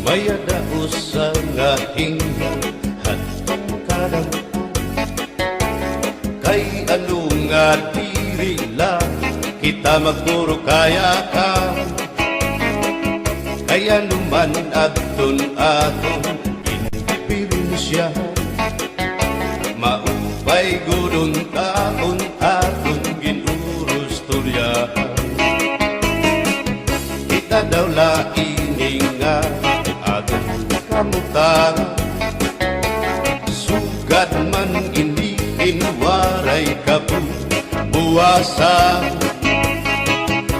Mayada usa nga hingan hatong kadang kay ano nga diri lang kita magturo kaya ka kaya naman aton inspirasya maupay gudon taon aton ginurus turyahan kita daw laing nga aton kamutan sugat man iniin waray kabuwasan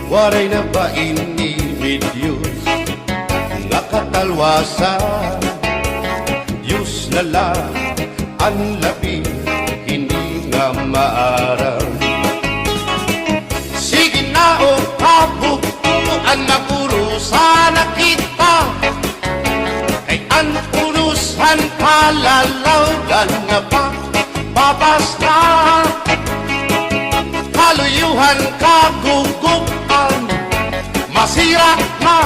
waray na ba ini Diyos nga katalwasan Diyos na lang ang labi hindi nga maaram sige na o kabukuan na purusan na kita kay ang purusan kalalawgan nga pa babas na kaluyuhan kagugupan masira na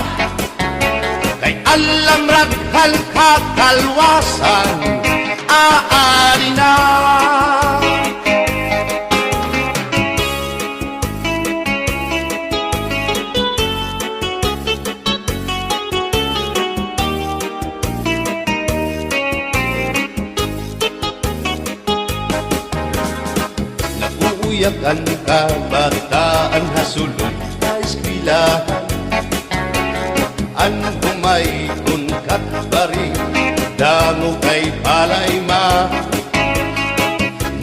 kay alam raghal kakalwasan aari na nauuyak ang kabataan hasulod na eskwelahan ang humay unkat bari dango kay palay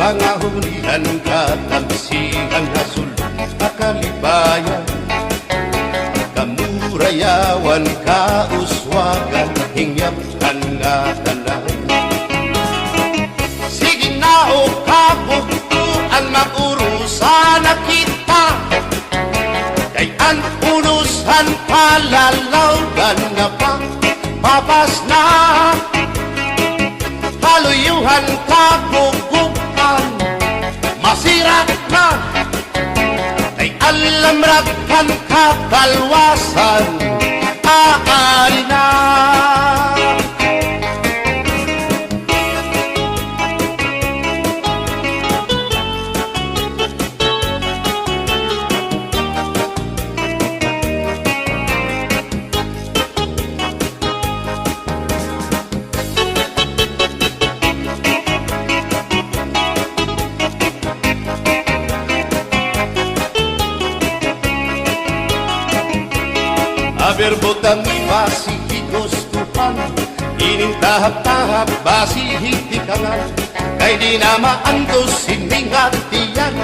mga hunihan katamsihan hasulod akalibayan kamurayawan kauswagan hingyapkan nga tanan sige na o kabukuan makurusan na kita kay ang unusan palalawgan nga pa babas na kaluyuhan kagugupan masira na kay alam raghal kakalwasan aari na berbotang basi higustuhan ining tahap-tahap basi hitikangan kay di na maantos sining hatiyan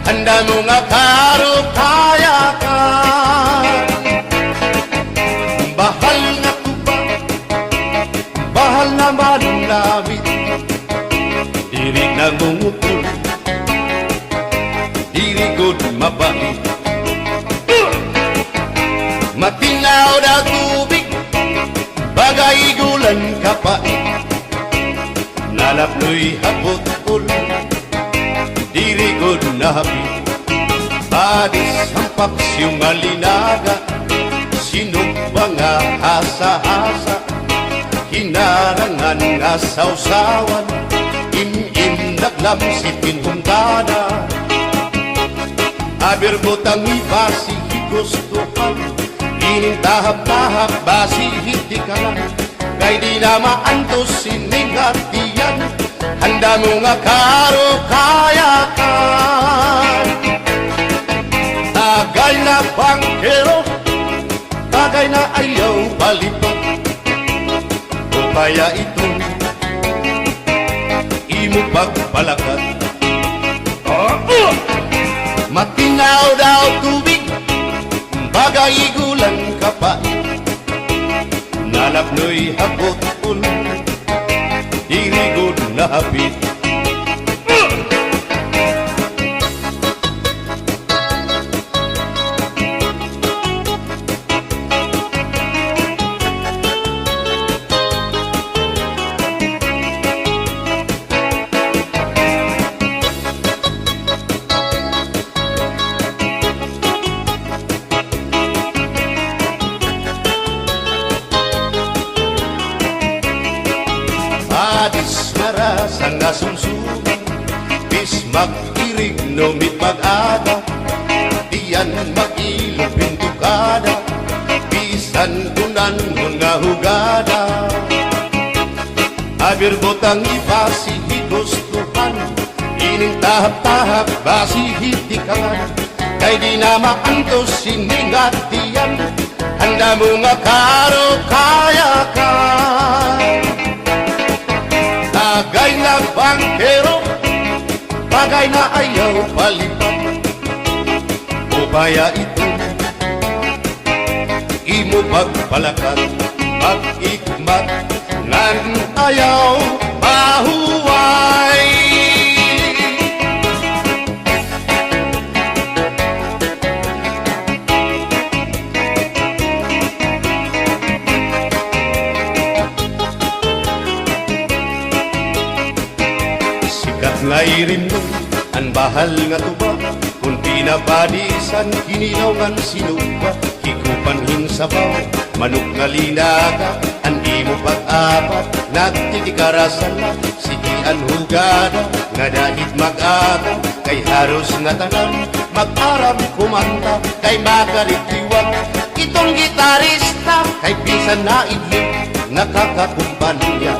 handa mo nga karukayakan bahal na tuba bahal na manunawit diri na gumutol diri good mabait matinaw na tubig bagay gulan kapait nalapnoy hapot ulan diri good na hapit padis ang paksyong malinaga sinugba nga hasa-hasa hinarangan nga sausawan im-im naglamsitin hundana aberbotang ibasi higustuhan ining tahap-tahap basi hitikangan kay di na maantos sining hatiyan handa mo nga karukayakan tagay na bangkero tagay na ayaw balito o kaya ito imo pagpalakat matinaw daw tubig bagay gulan kapait nalapnoy habot ulan diri good na hapit madismara sang nasumsuman, bis mag-irig no mit mag-ada, diyan mag-ilog pintukada, bisan kunan nga hugada. Abir botang ibasi higustuhan, ining tahap-tahap basi hitikan, kay di na maantos siningatian, handa mo nga karo kaya ka. Tagay na bangkero, bagay na ayaw palipat, o kaya ito imo pagpalakat, pag-ikmat nan ayaw mahuway. Sikat ngay rin mo ang bahal nga tuba, kung pinabadisan kinilaw sinuba, hikupan hinsabaw manok nga linaga, ang imo pag-apat nagtitikarasan na, sige ang hugada nga dahit mag-aga, kay haros nga tanan mag-aram kumanta, kay makalitiwag itong gitarista, kay bisan na idlip nakakakumpanya.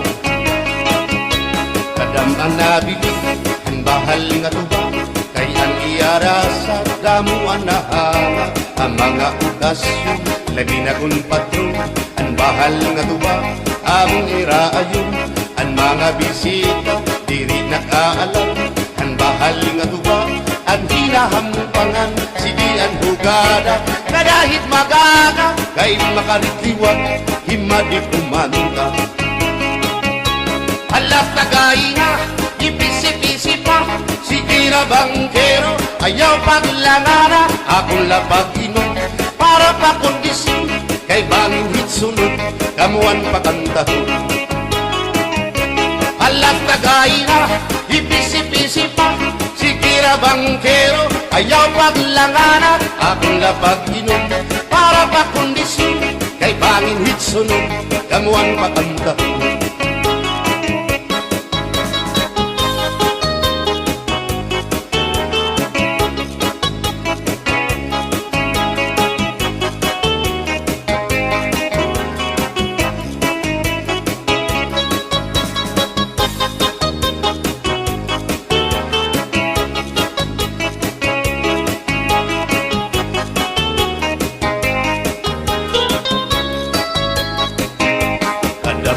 Kadam ang nabilig ang bahal nga tuba, kay ang iarasa damuan na hanga, ang mga okasyon lagi na kung patron, ang bahal nga tuba among iraayon, ang mga bisita diri nakaalam, ang bahal nga tuba ang hinahampangan, sige ang hugada na dahit magaga, kay makaritliwag himadi kumanta. Alat tagay na ipisi-pisi pa, sige na bangkero ayaw paglangana, akong lapag inom para pa kondisyon, kay bangin hitsunod kamuan pakantahon. Alat tagay na ipisi-pisi pa, sige na bangkero ayaw paglangana, akong lapag inom para pa kondisyon, kay bangin hitsunod kamuan pakantahon.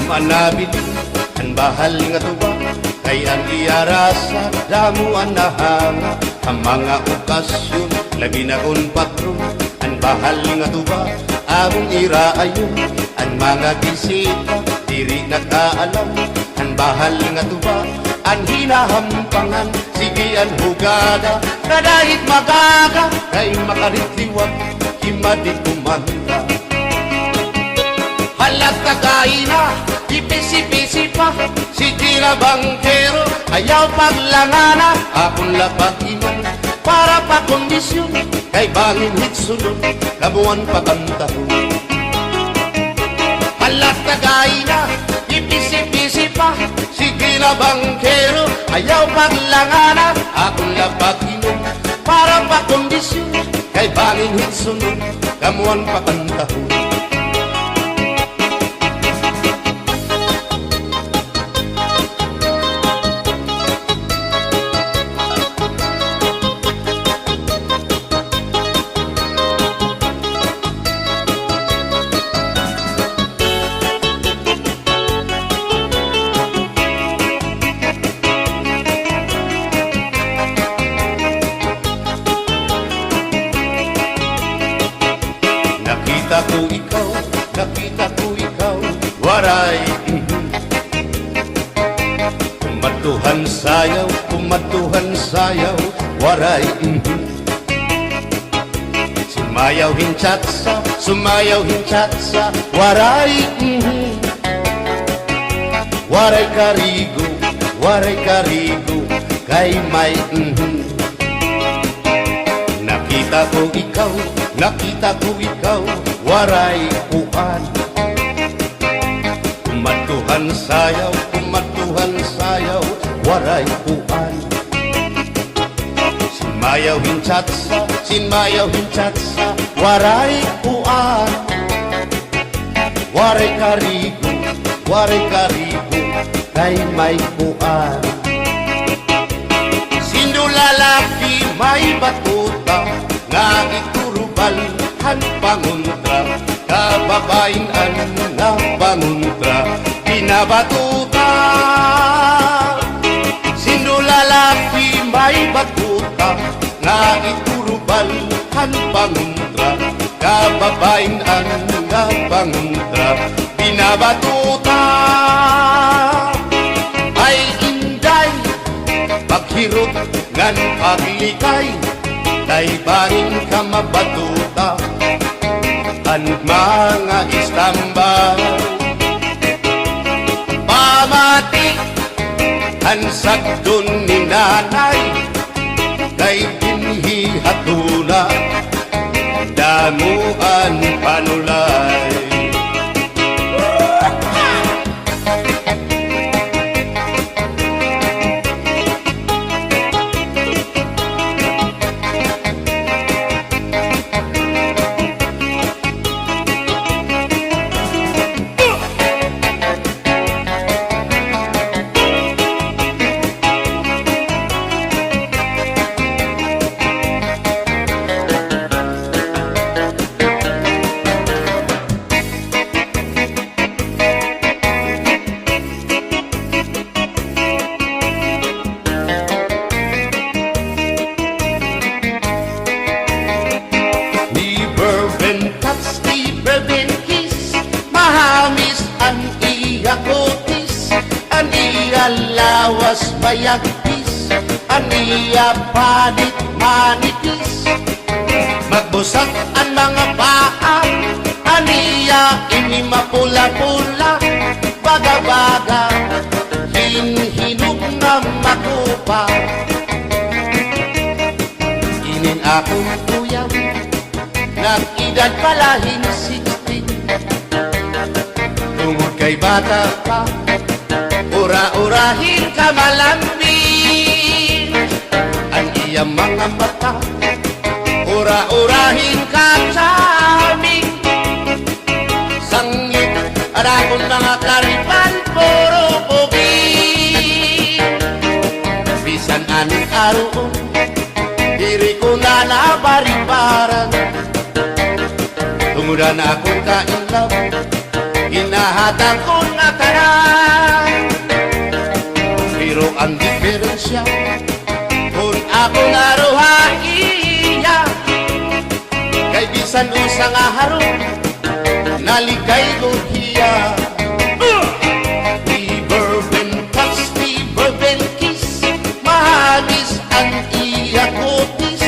Manabiling ang bahal nga tuba, kay ang iarasa damuan na hanga, ang mga okasyon lagi na kung patron, ang bahal nga tuba among iraayon, ang mga bisita diri nakaalam, ang bahal nga tuba ang hinahampangan, sige ang hugada na dahit magaga, kay makaritliwag himadi kumanta. Halat tagay na ipisi-pisi pa, sige na bangkero ayaw paglangana, akong lapag iman para pa kondisyon, kay bangin hitsunod kamuan pakantahon. Halat tagay na ipisi-pisi pa, sige na bangkero ayaw paglangana, akong lapag iman para pa kondisyon, kay bangin hitsunod kamuan pakantahon. Nakita ko ikaw, waray kumatuhan sayaw, waray sumayaw hinchatsa, waray waray karigo, kay may Nakita ko ikaw, waray kuan, kumatuhan waray puan. Sinmayaw hinchatsa, waray puan. Waray karigo, kay may puan. Sino lalaki may batuta, nga iturubal han panguntra, kababayan nga panguntra, pinabatuta. Sino lalaki may batuta, nga iturubal han panguntra, kababayan nga panguntra, pinabatuta. Ay inday, paghirot ngan paglikay, tay bahin ka mabatuta, ang mga istambay. Pamati, ang sagdon ni nanay, kay binhi hatuna, damuan panulay. Lawas bayagpis, aniya panit manipis, magbusag ang mga paa, aniya ini mapula-pula, baga-baga, hinhinog na makupa. Inin akong tuyang, nag-edad palahin 60, tungod kay bata pa, ura-urahin ka malambing, ang iyang mga mata, ura-urahin ka charming. Sangit at akong mga karipan, puro pugi. Bisan anong araw, diri ko na nabaribaran, tumudan akong kainlaw, hinahatang ko na tanan. Pero ang diferensya, kung ako naruhaiya, kay bisan usang aharong, naligay ko hiya. We bourbon touch, we bourbon kiss, mahalis ang iya kutis,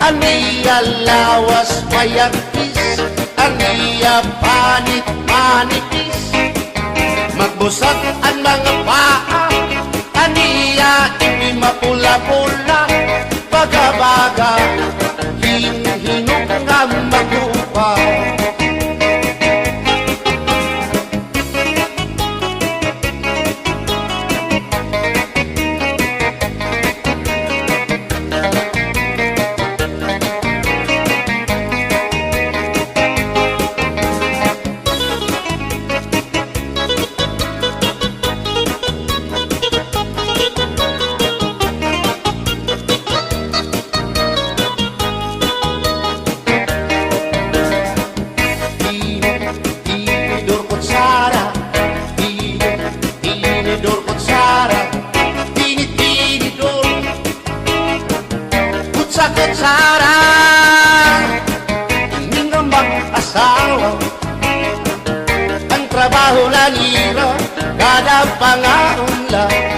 ang iya lawas mayagpis, ang iya panit manipis, magbusag ang mga paa, aniya ini mapula-pula, baga-baga, hinhinog nga magupa. Kutsara, hindi nga mag-asawa, ang trabaho na nila, kada pangaon lang.